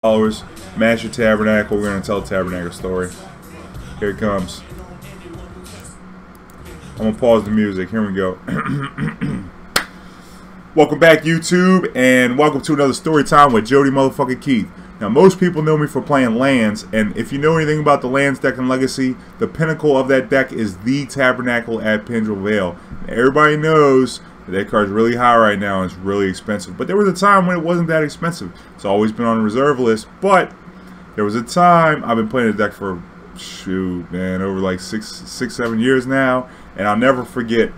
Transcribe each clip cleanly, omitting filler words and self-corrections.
followers, Master Tabernacle. We're going to tell a Tabernacle story. Here it comes. I'm going to pause the music. Here we go. Welcome back, YouTube, and welcome to another story time with Jody motherfucking Keith. Now, most people know me for playing lands, and if you know anything about the lands deck and Legacy, the pinnacle of that deck is the Tabernacle at Pendrell Vale. Everybody knows that card's really high right now and it's really expensive. But there was a time when it wasn't that expensive. It's always been on the reserve list, but there was a time, I've been playing the deck for, shoot, man, over like six, 7 years now, and I'll never forget,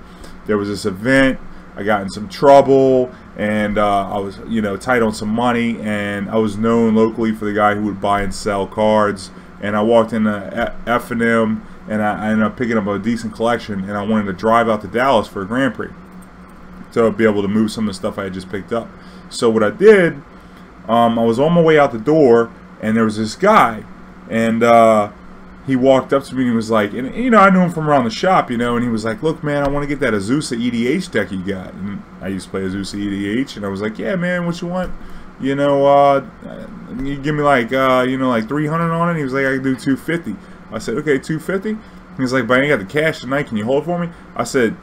there was this event, I got in some trouble, and I was, tight on some money, and I was known locally for the guy who would buy and sell cards, and I walked into F&M, and I ended up picking up a decent collection, and I wanted to drive out to Dallas for a Grand Prix to be able to move some of the stuff I had just picked up. So what I did, I was on my way out the door, and there was this guy, and he walked up to me and he was like, and I knew him from around the shop, and he was like, look, man, I want to get that Azusa EDH deck you got. And I used to play Azusa EDH, and I was like, yeah, man, what you want? You give me like, like 300 on it. And he was like, I can do 250. I said, okay, 250. He's like, but I ain't got the cash tonight. Can you hold it for me? I said,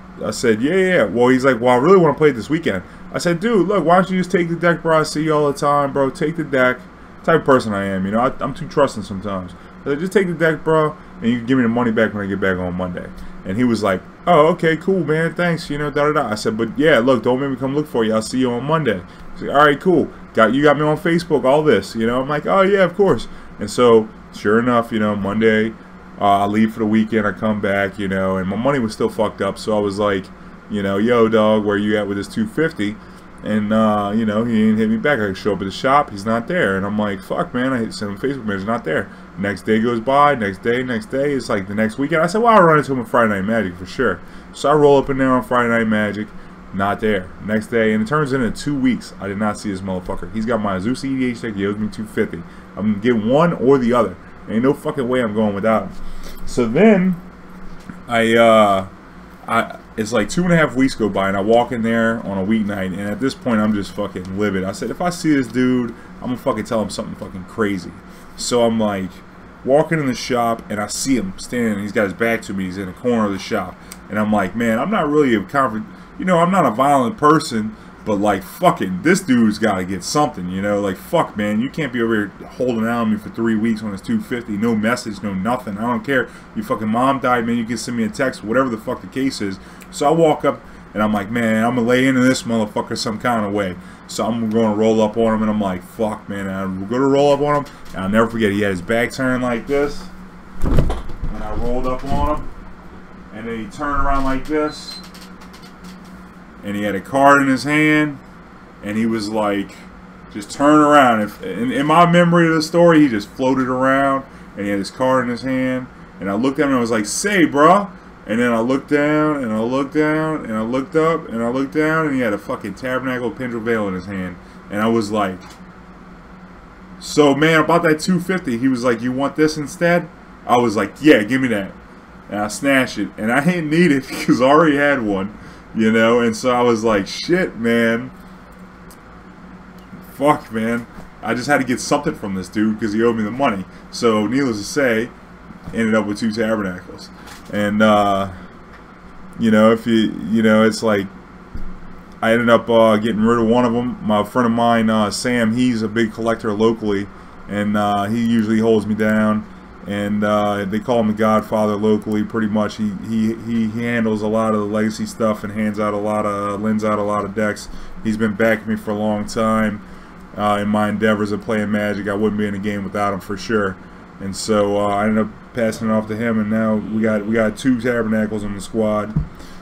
yeah. Well, he's like, well, I really want to play it this weekend. I said, dude, look, why don't you just take the deck, bro? I see you all the time, bro. Take the deck. Type of person I am, I'm too trusting sometimes. I said, just take the deck, bro, and you can give me the money back when I get back on Monday. And he was like, oh, okay, cool, man, thanks, da-da-da. I said, but yeah, look, don't make me come look for you. I'll see you on Monday. He's like, all right, cool. You got me on Facebook, all this, I'm like, oh, yeah, of course. And so, sure enough, Monday, I leave for the weekend, I come back, and my money was still fucked up, so I was like, yo, dog, where you at with this 250? And, he didn't hit me back. I show up at the shop, he's not there. And I'm like, fuck, man, I sent him a Facebook message, not there. Next day goes by, next day, it's like the next weekend. I said, well, I'll run into him on Friday Night Magic for sure. So I roll up in there on Friday Night Magic, not there. Next day, and it turns into 2 weeks, I did not see this motherfucker. He's got my Azusa EDH deck, he owes me 250. I'm gonna get one or the other. Ain't no fucking way I'm going without him. So then, it's like 2.5 weeks go by, and I walk in there on a weeknight, and at this point, I'm just fucking livid. I said, if I see this dude, I'm gonna fucking tell him something fucking crazy. So I'm like, walking in the shop, and I see him standing, and he's got his back to me, he's in the corner of the shop, and I'm like, man, I'm not really I'm not a violent person, but like, fucking, this dude's gotta get something, like, fuck, man, you can't be over here holding out on me for 3 weeks on this 250, no message, no nothing, I don't care, your fucking mom died, man, you can send me a text, whatever the fuck the case is. So I walk up, and I'm like, man, I'm gonna lay into this motherfucker some kind of way. So I'm gonna roll up on him, and I'm like, fuck, man, and I'm gonna roll up on him, and I'll never forget, he had his back turned like this, and I rolled up on him, and then he turned around like this, and he had a card in his hand, and he was like, just turn around. In my memory of the story, he just floated around, and he had his card in his hand, and I looked at him, and I was like, say, bruh. And then I looked down, and I looked down, and I looked up, and I looked down, and he had a fucking Tabernacle Pendrell Vale in his hand. And I was like, so, man, about that 250, he was like, you want this instead? I was like, yeah, give me that. And I snatched it, and I didn't need it, because I already had one. And so I was like, shit, man. Fuck, man. I just had to get something from this dude because he owed me the money. So, needless to say, ended up with 2 Tabernacles. And, it's like, I ended up getting rid of one of them. My friend of mine, Sam, he's a big collector locally, and he usually holds me down. And they call him the Godfather locally. Pretty much, he handles a lot of the legacy stuff and lends out a lot of decks. He's been backing me for a long time in my endeavors of playing Magic. I wouldn't be in the game without him for sure. And so I ended up passing it off to him, and now we got 2 Tabernacles in the squad.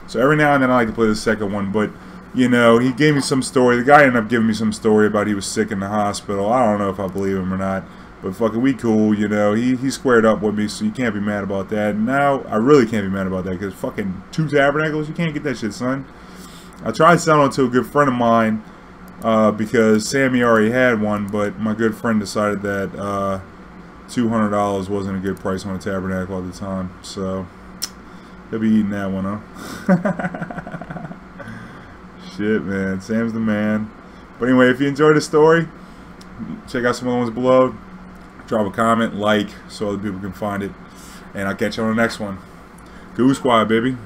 So every now and then I like to play the second one, but he gave me some story. The guy ended up giving me some story about he was sick in the hospital. I don't know if I believe him or not. But fucking we cool, he squared up with me, so you can't be mad about that. And now, I really can't be mad about that, because fucking 2 Tabernacles, you can't get that shit, son. I tried selling it to a good friend of mine, because Sammy already had one, but my good friend decided that, $200 wasn't a good price on a Tabernacle at the time, so, he'll be eating that one, huh? Shit, man, Sam's the man. But anyway, if you enjoyed the story, Check out some of the ones below. Drop a comment, like, so other people can find it. And I'll catch you on the next one. Goo Squad, baby.